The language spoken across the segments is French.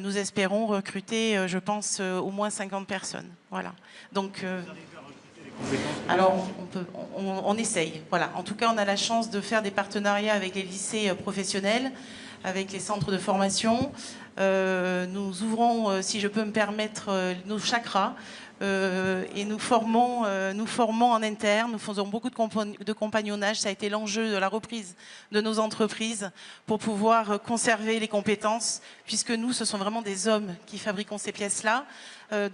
nous espérons recruter, je pense, au moins 50 personnes. Voilà. Donc, alors, on essaye. Voilà. En tout cas, on a la chance de faire des partenariats avec les lycées professionnels, avec les centres de formation. Nous ouvrons, si je peux me permettre, nos chakras. Et nous formons en interne, nous faisons beaucoup de compagnonnage. Ça a été l'enjeu de la reprise de nos entreprises pour pouvoir conserver les compétences, puisque nous, ce sont vraiment des hommes qui fabriquons ces pièces-là.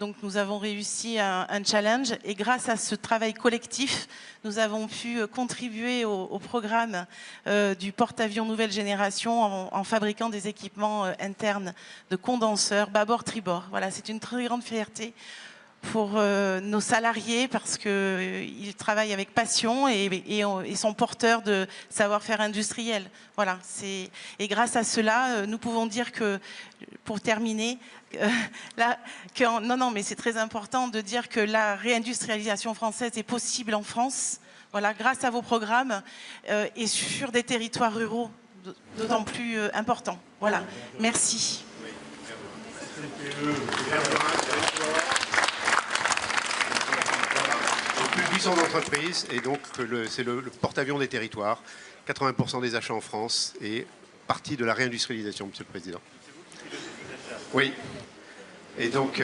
Donc nous avons réussi un challenge et grâce à ce travail collectif, nous avons pu contribuer au programme du porte-avions nouvelle génération en fabriquant des équipements internes de condenseurs bâbord-tribord. Voilà, c'est une très grande fierté pour nos salariés parce qu'ils travaillent avec passion et sont porteurs de savoir-faire industriel. Voilà, et grâce à cela, nous pouvons dire que, pour terminer, non, mais c'est très important de dire que la réindustrialisation française est possible en France, voilà, grâce à vos programmes et sur des territoires ruraux d'autant plus importants. Voilà, merci. Plus de 800 entreprises et donc c'est le porte-avions des territoires. 80% des achats en France est partie de la réindustrialisation, Monsieur le Président. Oui. Et donc... Qui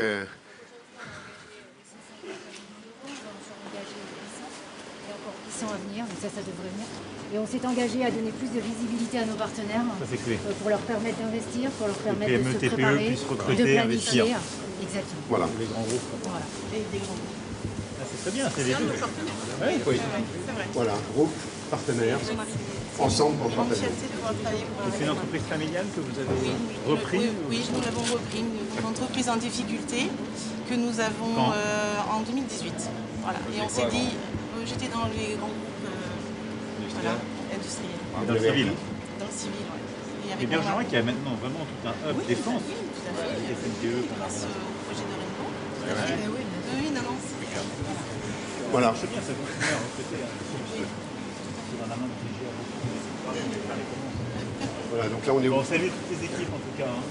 sont à venir, mais ça devrait venir. Et on s'est engagé à donner plus de visibilité à nos partenaires pour leur permettre d'investir, pour leur permettre de se préparer, de planifier. Exactement. Voilà. Les grands groupes. Voilà. Et des grands groupes. C'est très bien, c'est les deux. Oui. Voilà, groupe, partenaires, ensemble pour partager. C'est une entreprise familiale que vous avez repris? Oui, nous l'avons repris, une entreprise en difficulté que nous avons en 2018. Voilà. Et on s'est dit, j'étais dans les grands groupes industriels. Dans le civil? Dans le civil, oui. Et Bergeron qui a maintenant vraiment tout un hub défense. Oui, tout à fait. Grâce au projet de Rainbow. Oui, non, Voilà. C'est bien, ça continue à recruter sur un amant qui gère. Voilà, donc là on est... Bon, salut toutes les équipes en tout cas. Hein.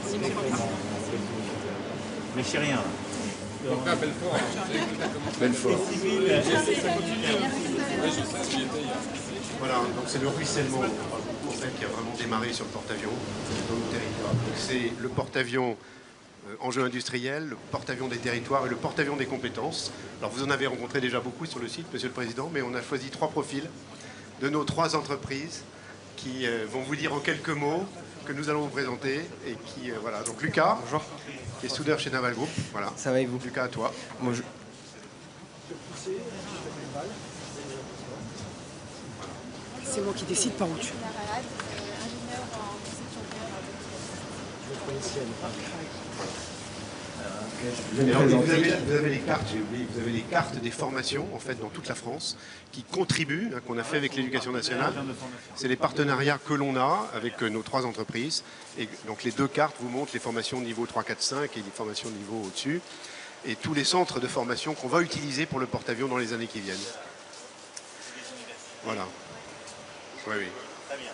Merci beaucoup. Mais je sais rien. Donc là, Belfort. Belfort. Ça continue. Voilà, donc c'est le ruissellement qui a vraiment démarré sur le porte-avions dans le territoire. C'est le porte-avions enjeu industriel, le porte-avions des territoires et le porte-avions des compétences. Alors vous en avez rencontré déjà beaucoup sur le site, Monsieur le Président, mais on a choisi 3 profils de nos 3 entreprises qui vont vous dire en quelques mots que nous allons vous présenter et qui voilà. Donc Lucas, bonjour, qui est soudeur chez Naval Group. Voilà. Ça va et vous? Lucas, à toi. Bonjour. C'est moi qui décide par où tu. Vous avez les cartes, j'ai oublié, vous avez les cartes des formations en fait dans toute la France qui contribuent, qu'on a fait avec l'Éducation nationale. C'est les partenariats que l'on a avec nos 3 entreprises. Et donc les 2 cartes vous montrent les formations niveau 3, 4, 5 et les formations niveau au-dessus. Et tous les centres de formation qu'on va utiliser pour le porte-avions dans les années qui viennent. Voilà. Oui, oui. Très bien.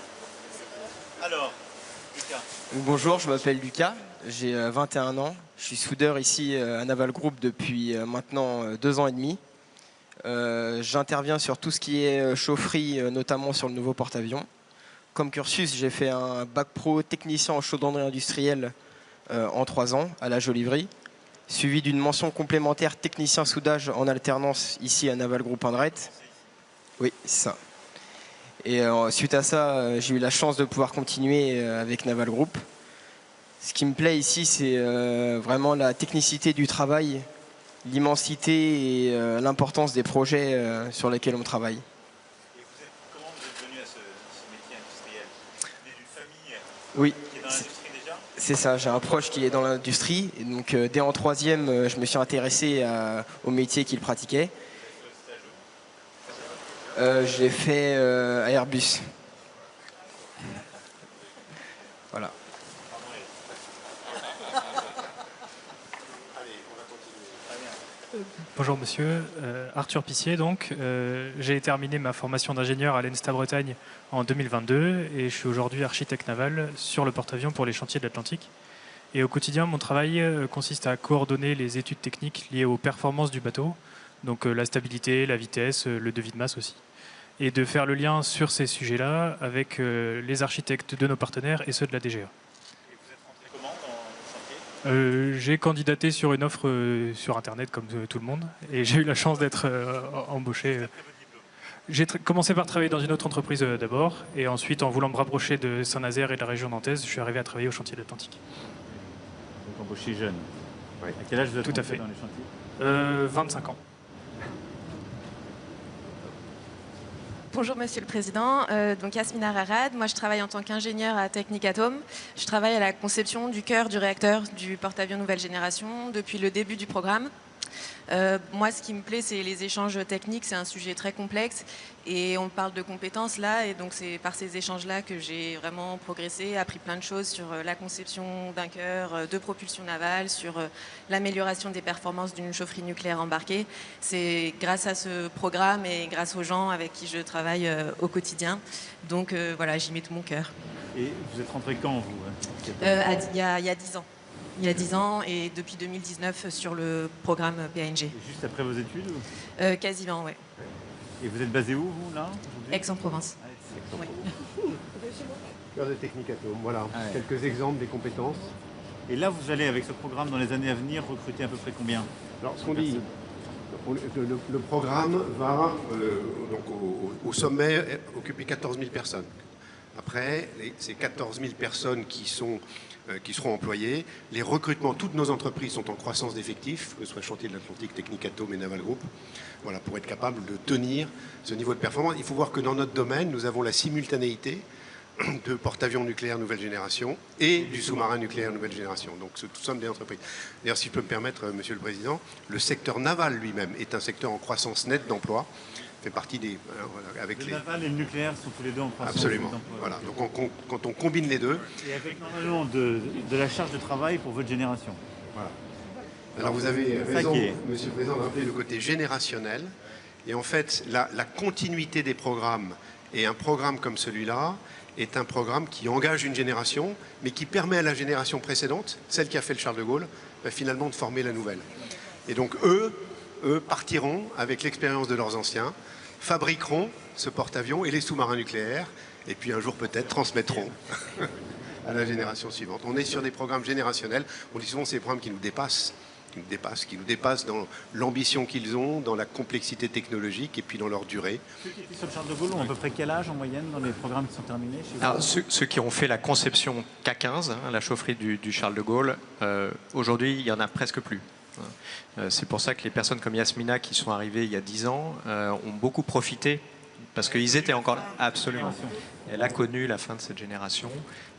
Alors, Lucas. Bonjour, je m'appelle Lucas, j'ai 21 ans. Je suis soudeur ici à Naval Group depuis maintenant 2 ans et demi. J'interviens sur tout ce qui est chaufferie, notamment sur le nouveau porte-avions. Comme cursus, j'ai fait un bac pro technicien en chaudronnerie industrielle en 3 ans à la Joliverie, suivi d'une mention complémentaire technicien soudage en alternance ici à Naval Group Indret. Oui, c'est ça. Et suite à ça, j'ai eu la chance de pouvoir continuer avec Naval Group. Ce qui me plaît ici, c'est vraiment la technicité du travail, l'immensité et l'importance des projets sur lesquels on travaille. Et comment vous êtes venu à ce métier industriel? Vous venez d'une famille Oui, qui est dans l'industrie déjà? c'est ça. J'ai un proche qui est dans l'industrie. Et donc, dès en 3e, je me suis intéressé au métier qu'il pratiquait. J'ai fait à Airbus. Voilà. Bonjour monsieur, Arthur Pissier donc. J'ai terminé ma formation d'ingénieur à l'ENSTA Bretagne en 2022 et je suis aujourd'hui architecte naval sur le porte-avions pour les chantiers de l'Atlantique. Et au quotidien, mon travail consiste à coordonner les études techniques liées aux performances du bateau, donc la stabilité, la vitesse, le devis de masse aussi. Et de faire le lien sur ces sujets-là avec les architectes de nos partenaires et ceux de la DGA. Et vous êtes rentré comment dans le chantier? J'ai candidaté sur une offre sur Internet comme tout le monde et j'ai eu la chance d'être embauché. J'ai commencé par travailler dans une autre entreprise d'abord et ensuite en voulant me rapprocher de Saint-Nazaire et de la région nantaise, je suis arrivé à travailler au chantier de l'Atlantique. Donc embauché jeune. Oui. À quel âge vous êtes Tout à rentré fait. dans les chantiers? 25 ans. Bonjour Monsieur le Président, donc Yasmina Rarad, moi je travaille en tant qu'ingénieure à Technicatom. Je travaille à la conception du cœur du réacteur du porte-avions nouvelle génération depuis le début du programme. Moi ce qui me plaît c'est les échanges techniques, c'est un sujet très complexe et on parle de compétences là et donc c'est par ces échanges là que j'ai vraiment progressé, appris plein de choses sur la conception d'un cœur de propulsion navale, sur l'amélioration des performances d'une chaufferie nucléaire embarquée. C'est grâce à ce programme et grâce aux gens avec qui je travaille au quotidien. Donc voilà, j'y mets tout mon cœur. Et vous êtes rentré quand, vous? Il y a 10 ans. Il y a 10 ans et depuis 2019 sur le programme PNG. Et juste après vos études? Quasiment, oui. Et vous êtes basé où, vous, là, aujourd'hui? Aix-en-Provence. Ah, Aix. Oui. Cœur de Technicatom, voilà, Ah ouais. quelques exemples des compétences. Et là, vous allez, avec ce programme, dans les années à venir, recruter à peu près combien? Alors, ce qu'on dit, le programme va donc au sommet occuper 14 000 personnes. Après, ces 14 000 personnes qui seront employées, les recrutements, toutes nos entreprises sont en croissance d'effectifs, que ce soit Chantier de l'Atlantique, Technicatom et Naval Group, voilà, pour être capable de tenir ce niveau de performance. Il faut voir que dans notre domaine, nous avons la simultanéité de porte-avions nucléaires nouvelle génération et du sous-marin nucléaire nouvelle génération. Donc, ce sont des entreprises. D'ailleurs, si je peux me permettre, Monsieur le Président, le secteur naval lui-même est un secteur en croissance nette d'emploi. Fait partie des... Voilà, avec le naval et le nucléaire sont tous les deux en croissance. Absolument. Voilà. Donc, quand on combine les deux... Et avec normalement de la charge de travail pour votre génération. Voilà. Alors, vous avez raison, Monsieur le Président, de rappeler le côté générationnel. Et en fait, la continuité des programmes et un programme comme celui-là est un programme qui engage une génération, mais qui permet à la génération précédente, celle qui a fait le Charles de Gaulle, finalement de former la nouvelle. Et donc eux partiront avec l'expérience de leurs anciens, fabriqueront ce porte-avions et les sous-marins nucléaires, et puis un jour peut-être transmettront à la génération suivante. On est sur des programmes générationnels, on dit souvent que c'est des programmes qui nous dépassent, qui nous dépassent dans l'ambition qu'ils ont, dans la complexité technologique et puis dans leur durée. Ceux qui étaient sur le Charles de Gaulle ont à peu près quel âge en moyenne dans les programmes qui sont terminés chez vous? Alors, ceux qui ont fait la conception K15, la chaufferie du Charles de Gaulle, aujourd'hui il n'y en a presque plus. C'est pour ça que les personnes comme Yasmina qui sont arrivées il y a 10 ans ont beaucoup profité parce qu'ils étaient encore là. Absolument. Elle a connu la fin de cette génération,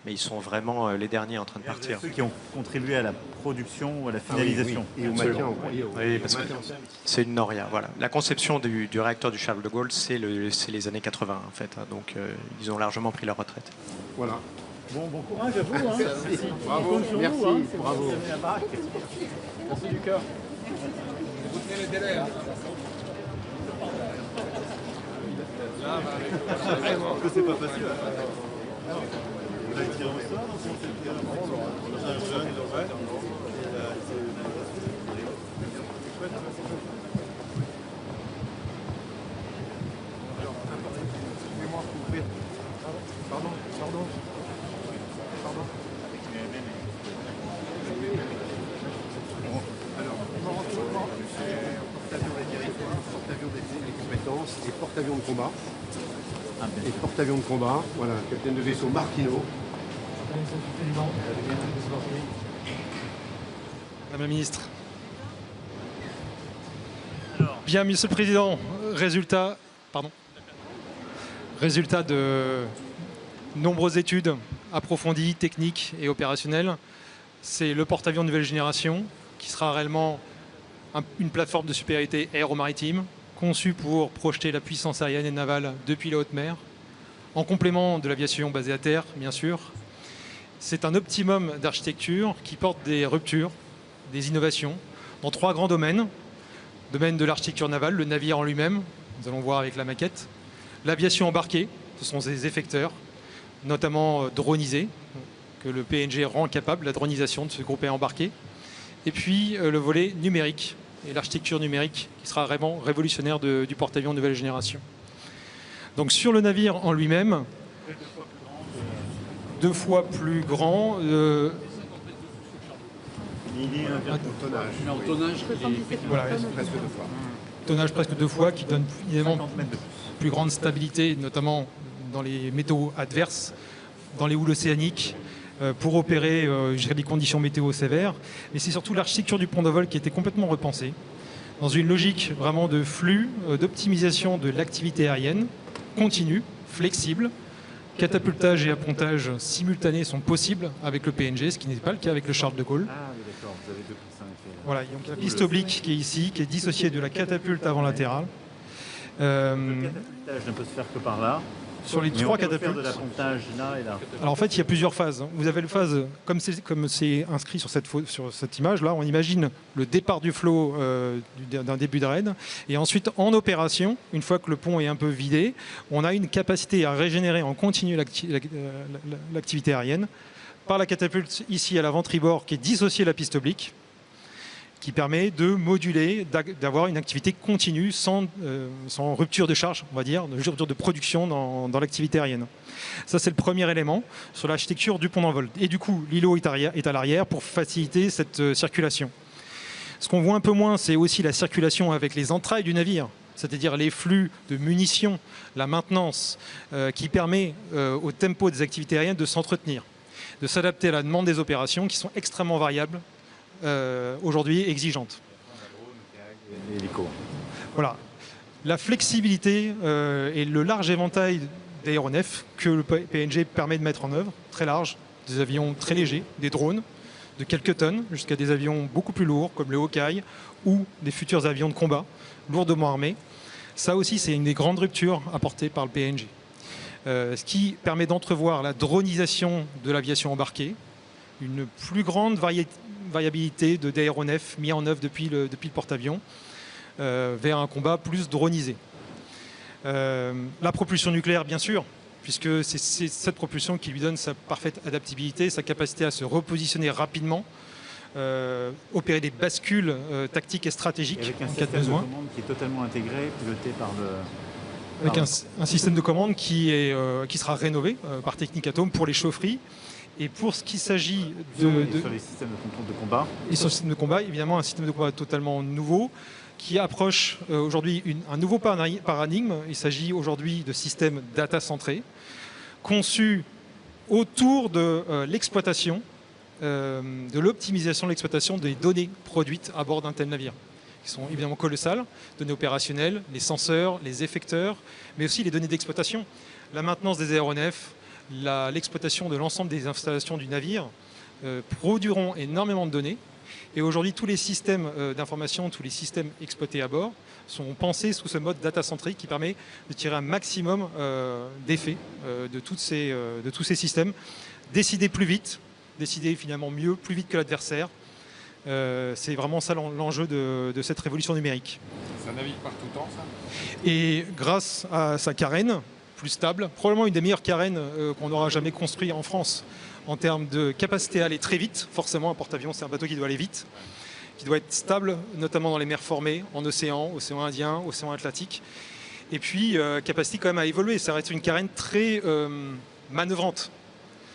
mais ils sont vraiment les derniers en train de partir. Ceux qui ont contribué à la production ou à la finalisation. Et au maintien. Oui, parce que c'est une noria. Voilà. La conception du réacteur du Charles de Gaulle, c'est les années 80 en fait. Donc ils ont largement pris leur retraite. Voilà. Bon courage à vous. Hein. Merci. Bravo. Merci. Vous, hein. Bravo. Merci du cœur. Vous tenez les délais, hein. C'est pas facile. On a tiré au sort, on un jeune, Pardon. Alors, porte-avions des territoires, porte-avions des compétences et porte-avions de combat. Et porte-avions de combat, voilà, capitaine de vaisseau Martino. Madame la Ministre. Bien, Monsieur le Président, résultat de nombreuses études approfondies, techniques et opérationnelles. C'est le porte-avions nouvelle génération qui sera réellement une plateforme de supériorité aéromaritime conçue pour projeter la puissance aérienne et navale depuis la haute mer, en complément de l'aviation basée à terre, bien sûr. C'est un optimum d'architecture qui porte des ruptures, des innovations dans 3 grands domaines. Domaine de l'architecture navale, le navire en lui-même, nous allons voir avec la maquette. L'aviation embarquée, ce sont des effecteurs, notamment dronisés, que le PNG rend capable, la dronisation de ce groupe aérien embarqué. Et puis le volet numérique et l'architecture numérique qui sera vraiment révolutionnaire du porte-avions nouvelle génération. Donc sur le navire en lui-même, 2 fois plus grand. Voilà, tonnage presque 2 fois, qui donne évidemment plus grande stabilité, notamment dans les météos adverses, dans les houles océaniques, pour opérer des conditions météo sévères. Mais c'est surtout l'architecture du pont de vol qui a été complètement repensée, dans une logique vraiment de flux, d'optimisation de l'activité aérienne, continue, flexible. Catapultage et appontage simultanés sont possibles avec le PNG, ce qui n'est pas le cas avec le Charles de Gaulle. Ah oui, d'accord, vous avez 2 plus 5. Voilà, donc la piste oblique qui est ici, qui est dissociée de la catapulte avant latérale. Le catapultage ne peut se faire que par là. Sur les 3 catapultes. De l'appontage là et là. Alors en fait, il y a plusieurs phases. Vous avez la phase, comme c'est inscrit sur cette image-là, on imagine le départ du flot d'un début de raid. Et ensuite, en opération, une fois que le pont est un peu vidé, on a une capacité à régénérer en continu l'activité aérienne par la catapulte ici à l'avant-tribord qui est dissociée de la piste oblique, qui permet de moduler, d'avoir une activité continue sans rupture de charge, on va dire, de rupture de production dans l'activité aérienne. Ça, c'est le premier élément sur l'architecture du pont d'envol. Et du coup, l'îlot est à l'arrière pour faciliter cette circulation. Ce qu'on voit un peu moins, c'est aussi la circulation avec les entrailles du navire, c'est-à-dire les flux de munitions, la maintenance, qui permet au tempo des activités aériennes de s'entretenir, de s'adapter à la demande des opérations qui sont extrêmement variables, aujourd'hui exigeante. Voilà. La flexibilité et le large éventail d'aéronefs que le PNG permet de mettre en œuvre, très large, des avions très légers, des drones de quelques tonnes, jusqu'à des avions beaucoup plus lourds, comme le Hawkeye, ou des futurs avions de combat, lourdement armés. Ça aussi, c'est une des grandes ruptures apportées par le PNG. Ce qui permet d'entrevoir la dronisation de l'aviation embarquée, une plus grande variabilité d'aéronefs mis en œuvre depuis le porte-avions vers un combat plus dronisé. La propulsion nucléaire, bien sûr, puisque c'est cette propulsion qui lui donne sa parfaite adaptabilité, sa capacité à se repositionner rapidement, opérer des bascules tactiques et stratégiques avec un en cas de besoin. système de commande qui est totalement intégré, piloté par le... Avec un système de commande qui sera rénové par Technic Atome pour les chaufferies. Et pour ce qui s'agit sur les systèmes de contrôle de combat. Et sur le système de combat, évidemment, un système de combat totalement nouveau qui approche aujourd'hui un nouveau paradigme. Il s'agit aujourd'hui de systèmes data centrés, conçus autour de l'exploitation, de l'optimisation de l'exploitation des données produites à bord d'un tel navire, qui sont évidemment colossales, données opérationnelles, les senseurs, les effecteurs, mais aussi les données d'exploitation, la maintenance des aéronefs, l'exploitation de l'ensemble des installations du navire produiront énormément de données. Et aujourd'hui, tous les systèmes d'information, tous les systèmes exploités à bord sont pensés sous ce mode data-centrique qui permet de tirer un maximum d'effets de tous ces systèmes, décider plus vite, décider finalement mieux, plus vite que l'adversaire. C'est vraiment ça l'enjeu de cette révolution numérique. Ça navigue par tout temps, ça ? Et grâce à sa carène, plus stable, probablement une des meilleures carènes qu'on aura jamais construit en France en termes de capacité à aller très vite. Forcément, un porte-avions, c'est un bateau qui doit aller vite, qui doit être stable, notamment dans les mers formées, en océan Indien, océan Atlantique. Et puis, capacité quand même à évoluer. Ça reste une carène très manœuvrante.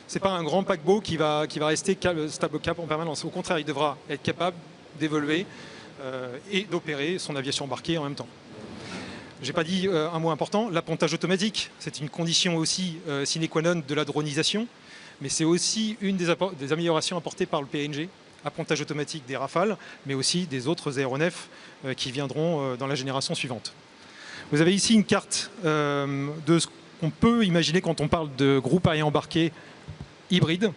C'est pas un grand paquebot qui va rester stable au cap en permanence. Au contraire, il devra être capable d'évoluer et d'opérer son aviation embarquée en même temps. J'ai pas dit un mot important, l'appontage automatique, c'est une condition aussi sine qua non de la dronisation, mais c'est aussi une des améliorations apportées par le PNG, appontage automatique des Rafales, mais aussi des autres aéronefs qui viendront dans la génération suivante. Vous avez ici une carte de ce qu'on peut imaginer quand on parle de groupe aérien embarqué hybride.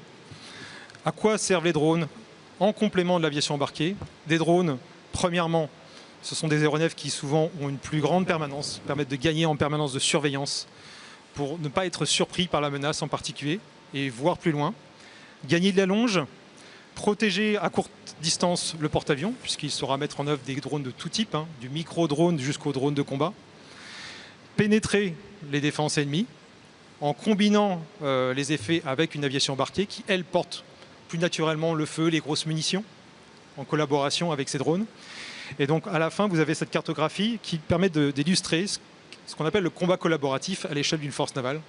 À quoi servent les drones en complément de l'aviation embarquée? Des drones, premièrement, ce sont des aéronefs qui souvent ont une plus grande permanence, permettent de gagner en permanence de surveillance pour ne pas être surpris par la menace en particulier et voir plus loin. Gagner de la longe, protéger à courte distance le porte-avions, puisqu'il saura mettre en œuvre des drones de tout type, du micro-drone jusqu'au drone de combat. Pénétrer les défenses ennemies, en combinant les effets avec une aviation embarquée qui, elle, porte plus naturellement le feu, les grosses munitions, en collaboration avec ces drones. Et donc, à la fin, vous avez cette cartographie qui permet d'illustrer ce qu'on appelle le combat collaboratif à l'échelle d'une force navale.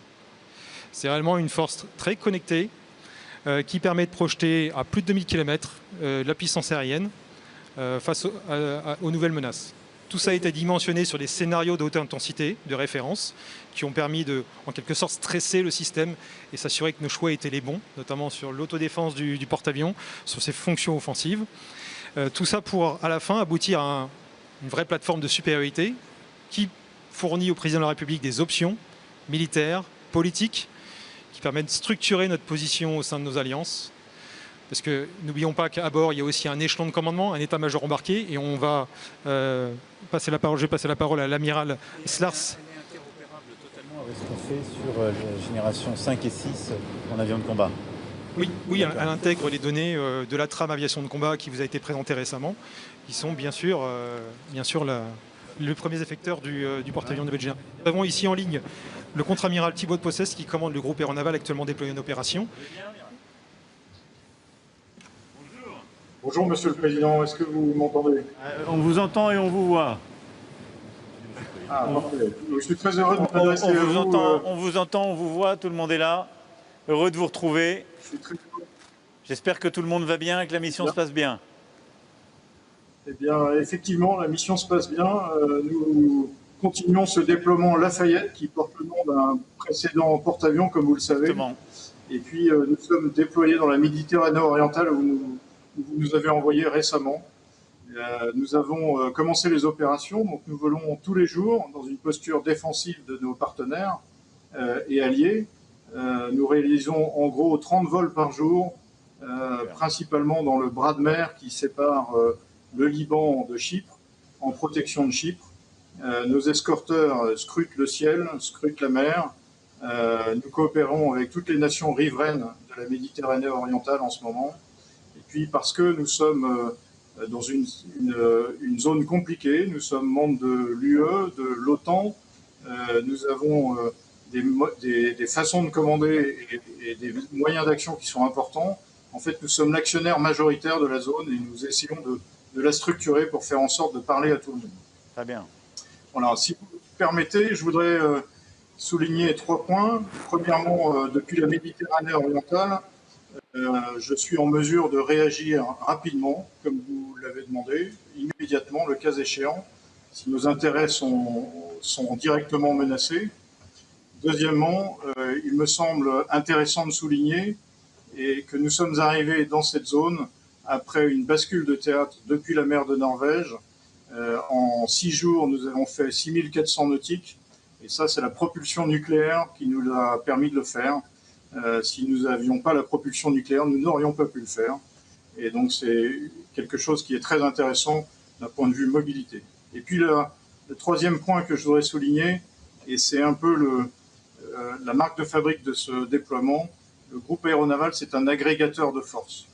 C'est réellement une force très connectée qui permet de projeter à plus de 2000 km la puissance aérienne face aux nouvelles menaces. Tout ça a été dimensionné sur des scénarios de haute intensité, de référence, qui ont permis de, en quelque sorte, stresser le système et s'assurer que nos choix étaient les bons, notamment sur l'autodéfense du porte-avions, sur ses fonctions offensives. Tout ça pour, à la fin, aboutir à une vraie plateforme de supériorité qui fournit au président de la République des options militaires, politiques, qui permettent de structurer notre position au sein de nos alliances. Parce que n'oublions pas qu'à bord, il y a aussi un échelon de commandement, un état-major embarqué, et on va passer la parole. Je vais passer la parole à l'amiral Slars. Elle est interopérable totalement avec ce qu'on fait sur les générations 5 et 6 en avion de combat. Oui, elle intègre les données de la trame aviation de combat qui vous a été présentée récemment, qui sont bien sûr les premiers effecteurs du porte-avions de Belgique. Nous avons ici en ligne le contre-amiral Thibaut de Possès qui commande le groupe aéronaval actuellement déployé en opération. Bonjour Monsieur le Président, est-ce que vous m'entendez? On vous entend et on vous voit. Ah, parfait. Je suis très heureux de m'adresser à vous. On vous entend, on vous voit, tout le monde est là. Heureux de vous retrouver. J'espère que tout le monde va bien et que la mission se passe bien. Eh bien, effectivement, la mission se passe bien. Nous continuons ce déploiement Lafayette qui porte le nom d'un précédent porte-avions, comme vous le savez. Exactement. Et puis, nous sommes déployés dans la Méditerranée orientale où vous nous avez envoyé récemment. Nous avons commencé les opérations, donc nous volons tous les jours dans une posture défensive de nos partenaires et alliés. Nous réalisons en gros 30 vols par jour, principalement dans le bras de mer qui sépare le Liban de Chypre, en protection de Chypre. Nos escorteurs scrutent le ciel, scrutent la mer. Nous coopérons avec toutes les nations riveraines de la Méditerranée orientale en ce moment. Et puis parce que nous sommes dans une zone compliquée, nous sommes membres de l'UE, de l'OTAN, nous avons des façons de commander et des moyens d'action qui sont importants. En fait, nous sommes l'actionnaire majoritaire de la zone et nous essayons de la structurer pour faire en sorte de parler à tout le monde. Très bien. Voilà, si vous permettez, je voudrais souligner 3 points. Premièrement, depuis la Méditerranée orientale, je suis en mesure de réagir rapidement, comme vous l'avez demandé, immédiatement, le cas échéant, si nos intérêts sont directement menacés. Deuxièmement, il me semble intéressant de souligner que nous sommes arrivés dans cette zone après une bascule de théâtre depuis la mer de Norvège. En 6 jours, nous avons fait 6400 nautiques, et ça, c'est la propulsion nucléaire qui nous a permis de le faire. Si nous n'avions pas la propulsion nucléaire, nous n'aurions pas pu le faire. Et donc, c'est quelque chose qui est très intéressant d'un point de vue mobilité. Et puis, le troisième point que je voudrais souligner, et c'est un peu la marque de fabrique de ce déploiement, le groupe aéronaval, c'est un agrégateur de force.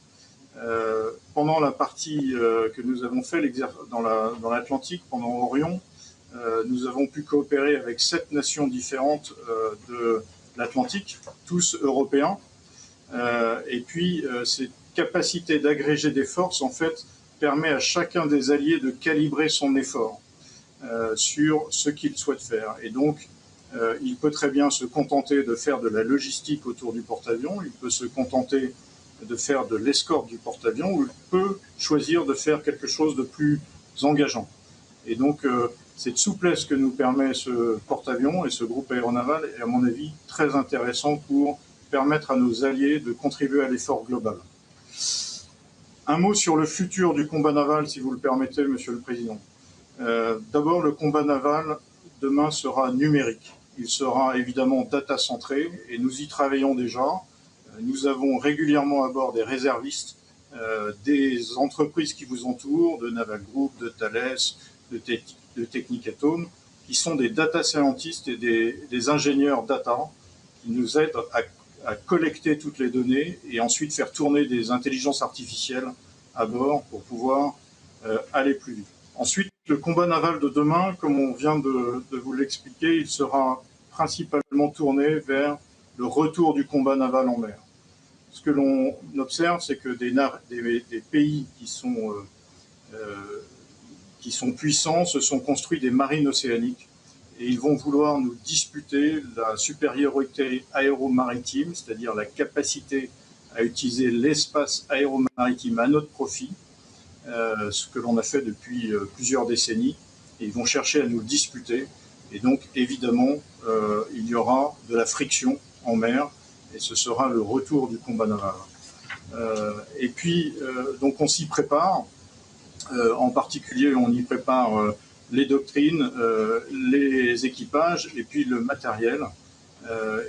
Pendant la partie que nous avons fait dans l'Atlantique, pendant Orion, nous avons pu coopérer avec 7 nations différentes de l'Atlantique, tous européens. Et puis, cette capacité d'agréger des forces, en fait, permet à chacun des alliés de calibrer son effort sur ce qu'il souhaite faire. Et donc, il peut très bien se contenter de faire de la logistique autour du porte-avions, il peut se contenter de faire de l'escorte du porte-avions, ou il peut choisir de faire quelque chose de plus engageant. Et donc, cette souplesse que nous permet ce porte-avions et ce groupe aéronaval est, à mon avis, très intéressant pour permettre à nos alliés de contribuer à l'effort global. Un mot sur le futur du combat naval, si vous le permettez, Monsieur le Président. D'abord, le combat naval, demain, sera numérique. Il sera évidemment data-centré, et nous y travaillons déjà. Nous avons régulièrement à bord des réservistes, des entreprises qui vous entourent, de Naval Group, de Thales, de Technicatome, qui sont des data scientists et des ingénieurs data qui nous aident à collecter toutes les données et ensuite faire tourner des intelligences artificielles à bord pour pouvoir aller plus vite. Ensuite, le combat naval de demain, comme on vient de vous l'expliquer, il sera principalement tourné vers le retour du combat naval en mer. Ce que l'on observe, c'est que des pays qui sont puissants se sont construits des marines océaniques et ils vont vouloir nous disputer la supériorité aéromaritime, c'est-à-dire la capacité à utiliser l'espace aéromaritime à notre profit, ce que l'on a fait depuis plusieurs décennies, et ils vont chercher à nous le disputer. Et donc, évidemment, il y aura de la friction en mer, et ce sera le retour du combat naval. Et puis, donc on s'y prépare. En particulier, on y prépare les doctrines, les équipages, et puis le matériel.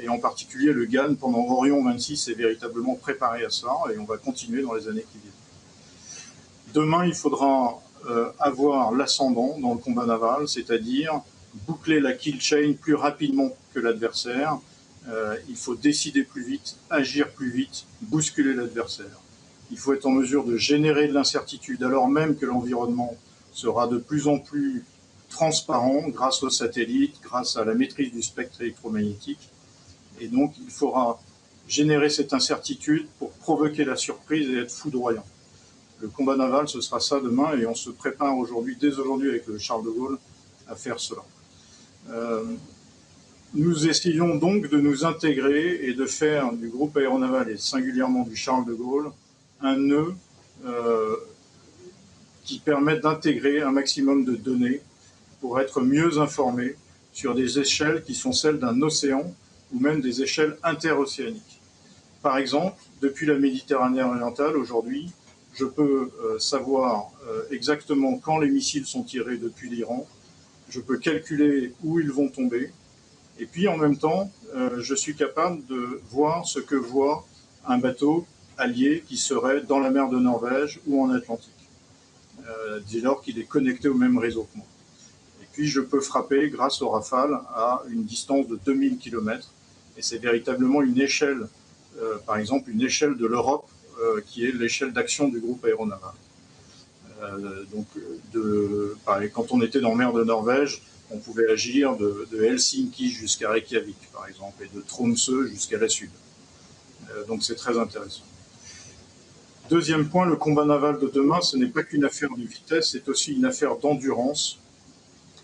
Et en particulier, le GAN, pendant Orion 26, est véritablement préparé à ça, et on va continuer dans les années qui viennent. Demain, il faudra avoir l'ascendant dans le combat naval, c'est-à-dire boucler la kill chain plus rapidement que l'adversaire. Il faut décider plus vite, agir plus vite, bousculer l'adversaire. Il faut être en mesure de générer de l'incertitude alors même que l'environnement sera de plus en plus transparent grâce aux satellites, grâce à la maîtrise du spectre électromagnétique. Et donc, il faudra générer cette incertitude pour provoquer la surprise et être foudroyant. Le combat naval, ce sera ça demain, et on se prépare aujourd'hui, dès aujourd'hui avec le Charles de Gaulle, à faire cela. Nous essayons donc de nous intégrer et de faire du groupe aéronaval et singulièrement du Charles de Gaulle un nœud qui permet d'intégrer un maximum de données pour être mieux informés sur des échelles qui sont celles d'un océan ou même des échelles interocéaniques. Par exemple, depuis la Méditerranée orientale, aujourd'hui, je peux savoir exactement quand les missiles sont tirés depuis l'Iran, je peux calculer où ils vont tomber, et puis en même temps, je suis capable de voir ce que voit un bateau allié qui serait dans la mer de Norvège ou en Atlantique, dès lors qu'il est connecté au même réseau que moi. Et puis je peux frapper grâce au Rafale à une distance de 2000 km, et c'est véritablement une échelle, par exemple une échelle de l'Europe, qui est l'échelle d'action du groupe aéronaval. Quand on était dans la mer de Norvège, on pouvait agir de Helsinki jusqu'à Reykjavik, par exemple, et de Tromsø jusqu'à la Sud. Donc c'est très intéressant. Deuxième point, le combat naval de demain, ce n'est pas qu'une affaire de vitesse, c'est aussi une affaire d'endurance.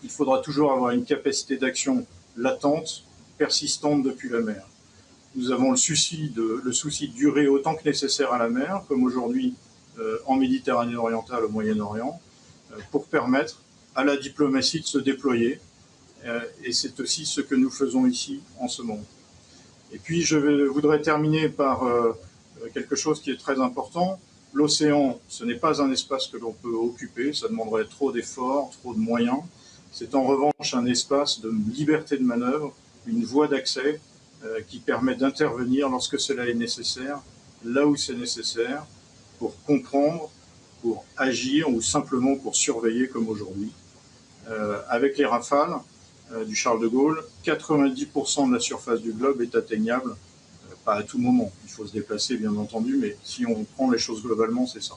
Il faudra toujours avoir une capacité d'action latente, persistante depuis la mer. Nous avons le souci de durer autant que nécessaire à la mer, comme aujourd'hui en Méditerranée orientale, au Moyen-Orient, pour permettre à la diplomatie de se déployer. Et c'est aussi ce que nous faisons ici en ce moment. Et puis je voudrais terminer par quelque chose qui est très important. L'océan, ce n'est pas un espace que l'on peut occuper, ça demanderait trop d'efforts, trop de moyens. C'est en revanche un espace de liberté de manœuvre, une voie d'accès qui permet d'intervenir lorsque cela est nécessaire, là où c'est nécessaire, pour comprendre, pour agir ou simplement pour surveiller comme aujourd'hui. Avec les Rafales du Charles de Gaulle, 90% de la surface du globe est atteignable, pas à tout moment, il faut se déplacer bien entendu, mais si on prend les choses globalement, c'est ça.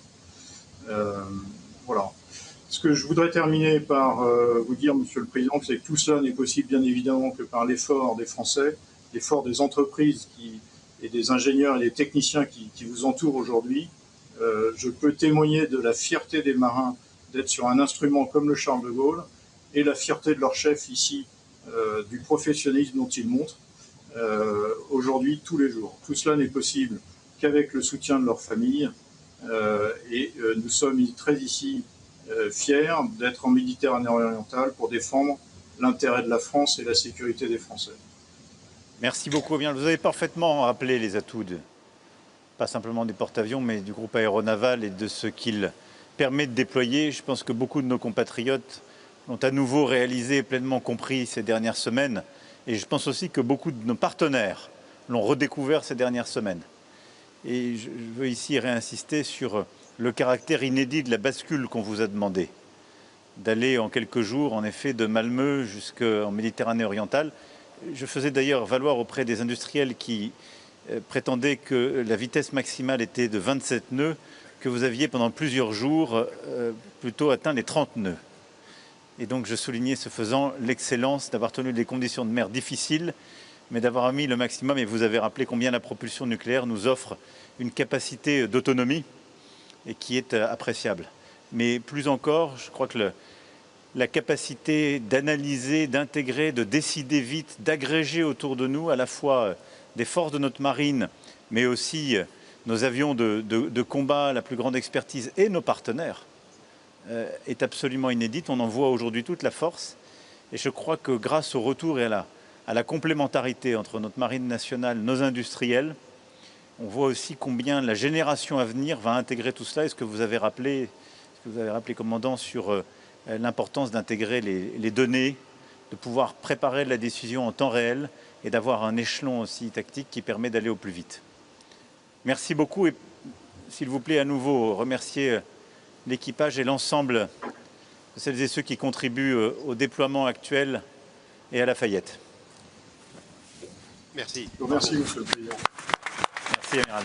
Voilà. Ce que je voudrais terminer par vous dire, Monsieur le Président, c'est que tout cela n'est possible bien évidemment que par l'effort des Français, l'effort des entreprises et des ingénieurs et des techniciens qui vous entourent aujourd'hui. Je peux témoigner de la fierté des marins d'être sur un instrument comme le Charles de Gaulle et la fierté de leur chef ici, du professionnalisme dont ils montrent aujourd'hui, tous les jours. Tout cela n'est possible qu'avec le soutien de leur famille et nous sommes très ici fiers d'être en Méditerranée orientale pour défendre l'intérêt de la France et la sécurité des Français. Merci beaucoup. Bien, vous avez parfaitement rappelé les atouts, pas simplement des porte-avions, mais du groupe aéronaval et de ce qu'il permet de déployer. Je pense que beaucoup de nos compatriotes l'ont à nouveau réalisé et pleinement compris ces dernières semaines. Et je pense aussi que beaucoup de nos partenaires l'ont redécouvert ces dernières semaines. Et je veux ici réinsister sur le caractère inédit de la bascule qu'on vous a demandé. D'aller en quelques jours, en effet, de Malmö jusqu'en Méditerranée orientale. Je faisais d'ailleurs valoir auprès des industriels qui prétendaient que la vitesse maximale était de 27 nœuds, que vous aviez pendant plusieurs jours plutôt atteint les 30 nœuds. Et donc je soulignais ce faisant l'excellence d'avoir tenu des conditions de mer difficiles, mais d'avoir mis le maximum. Et vous avez rappelé combien la propulsion nucléaire nous offre une capacité d'autonomie et qui est appréciable. Mais plus encore, je crois que la capacité d'analyser, d'intégrer, de décider vite, d'agréger autour de nous à la fois des forces de notre marine, mais aussi nos avions de combat, la plus grande expertise et nos partenaires, est absolument inédite. On en voit aujourd'hui toute la force. Et je crois que grâce au retour et à la complémentarité entre notre marine nationale, nos industriels, on voit aussi combien la génération à venir va intégrer tout cela. Et ce que vous avez rappelé, commandant, sur l'importance d'intégrer les données, de pouvoir préparer la décision en temps réel et d'avoir un échelon aussi tactique qui permet d'aller au plus vite. Merci beaucoup et s'il vous plaît à nouveau remercier l'équipage et l'ensemble de celles et ceux qui contribuent au déploiement actuel et à la Fayette. Merci. Merci, Monsieur le Président. Merci, Amiral.